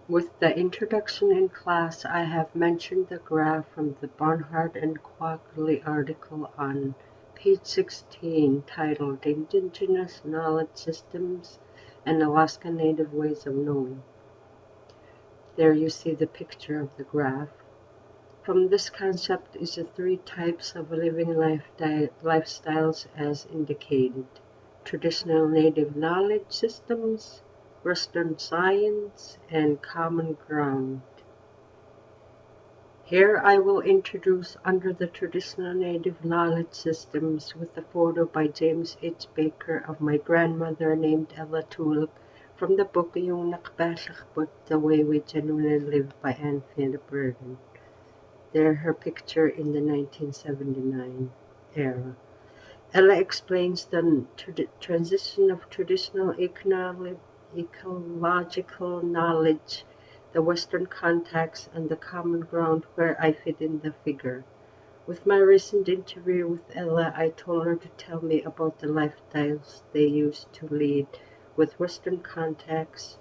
With the introduction in class, I have mentioned the graph from the Barnhart and Quackley article on page 16 titled Indigenous Knowledge Systems and Alaska Native Ways of Knowing. There you see the picture of the graph. From this concept is the three types of living lifestyles as indicated: traditional native knowledge systems, Western science, and common ground. Here I will introduce under the traditional native knowledge systems with a photo by James H. Baker of my grandmother named Ella Tulip from the book Yung Nakbasach Book, The Way We Genuinely Live by Anne Burden. There her picture in the 1979 era. Ella explains the transition of traditional ecological knowledge, the Western context, and the common ground where I fit in the figure. With my recent interview with Ella, I told her to tell me about the lifestyles they used to lead with Western context.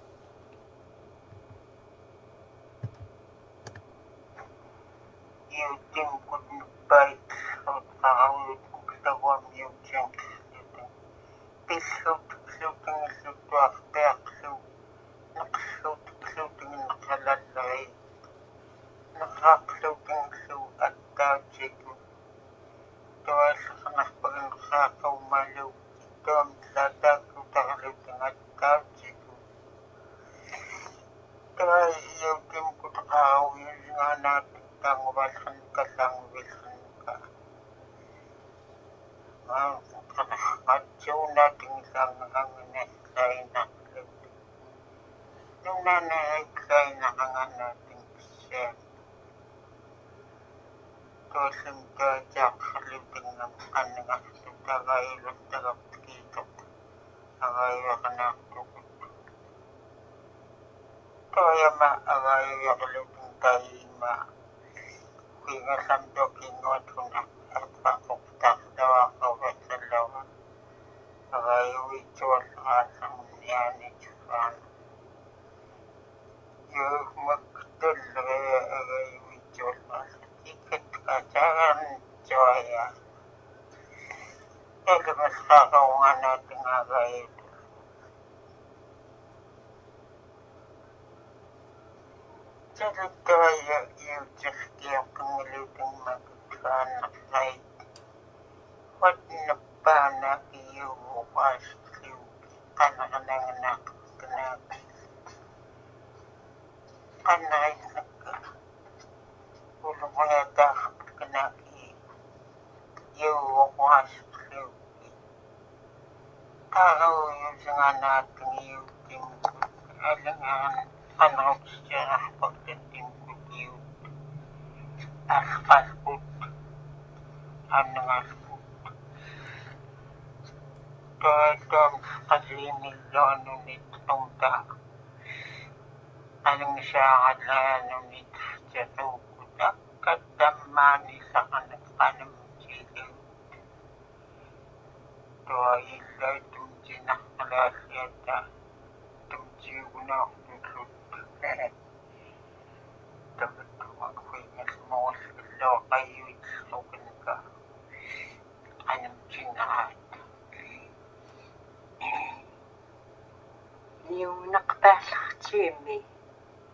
Yung nakbasach Jimmy.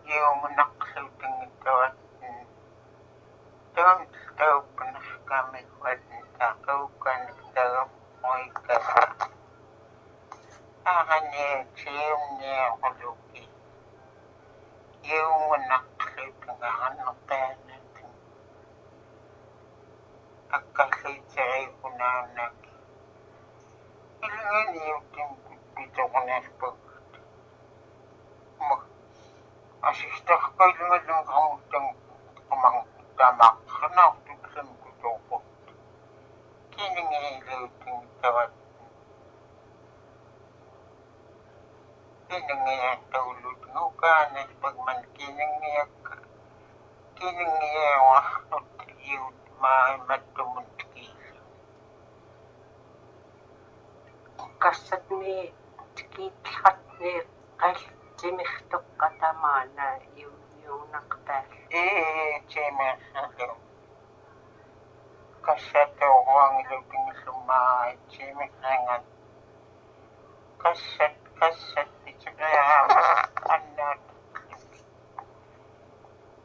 Yung nakasuting ito at don't open kami kwenta kaukan dalam moy kasi akane chiyong niya kaluki yung nakasuting ang natin akasitay ko na ilangan yung dito ko na asista ko ilangan yung kamutang kumang tamak kana tuksan ko toko kiningiliting tawat kiningilitulot ngukanas pagman kiningiyawahot yun matumunti kasat ni tikithat ni kal jimihtok katamana kassato ang iluping sumay chimik nangan kassat itsukaram annat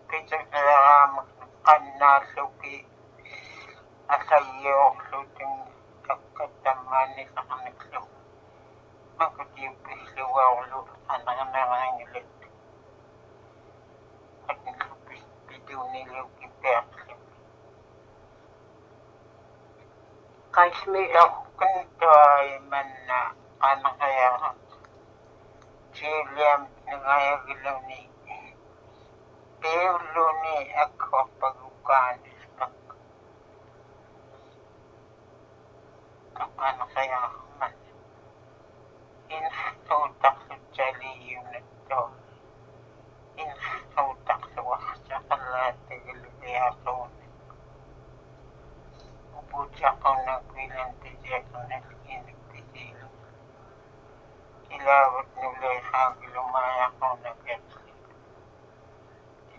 kitsukaram annat luki asayo luting kakkatamani sa kaniklo magkutipis luwawlo ananganangilit at nilupis biduni luki persim Kashmir kuntoy man na anakaya Chiliam nangayagilaw ni Peulo ni ako pagukan anakaya man insutak sa chaliyo na to insutak sa waksa kalatigilugayason Upucha ko nagwilang tijeko na inagtisilo Ilawat nulay hagilumaya ko nag-etsi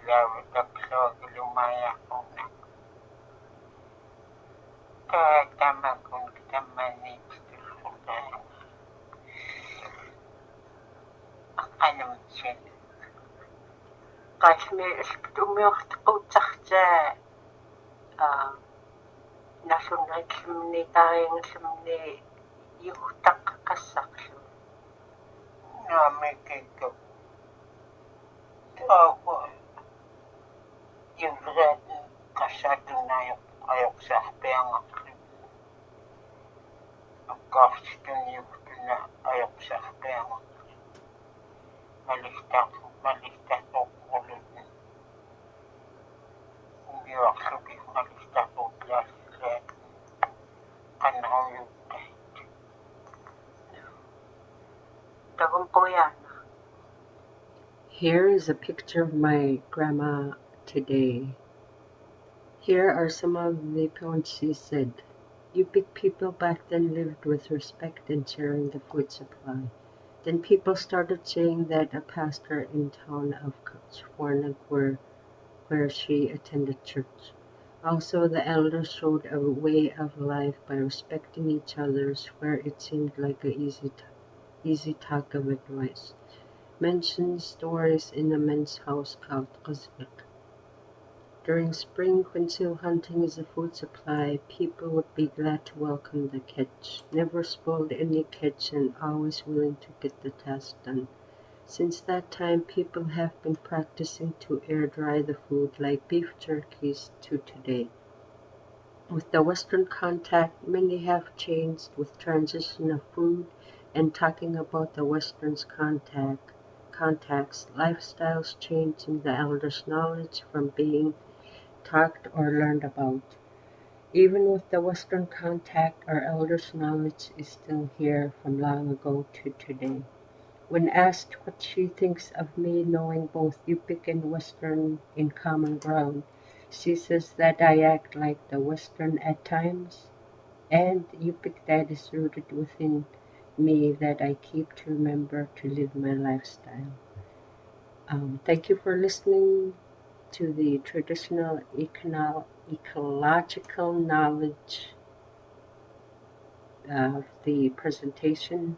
Ilawat akso hagilumaya ko nag Kakama kung tamani istusultayan Ano siya Kashmir istumiyokt utaksa nasunay kimni tayong kimni yutak kasak namikito ako yung red kasado na yung ayok sa penga ang kasto niyo na ayok sa penga malista ko kulot hindi ako malista ko plus red kanaw yung Here is a picture of my grandma today. Here are some of the poems she said. Yupik people back then lived with respect and sharing the food supply. Then people started saying that a pastor in town of Kachwarnag where she attended church. Also, the elders showed a way of life by respecting each other's where it seemed like a easy talk of advice. Mentioned stories in a men's house called Qazvik. During spring, when seal hunting is a food supply, people would be glad to welcome the catch, never spoiled any catch and always willing to get the task done. Since that time, people have been practicing to air dry the food like beef jerkies to today. With the Western contact, many have changed with transition of food and talking about the Western's contacts, lifestyles changing the elders' knowledge from being talked or learned about. Even with the Western contact, our elders' knowledge is still here from long ago to today. When asked what she thinks of me knowing both Yupik and Western in common ground, she says that I act like the Western at times, and Yupik that is rooted within me that I keep to remember to live my lifestyle. Thank you for listening to the traditional ecological knowledge of the presentation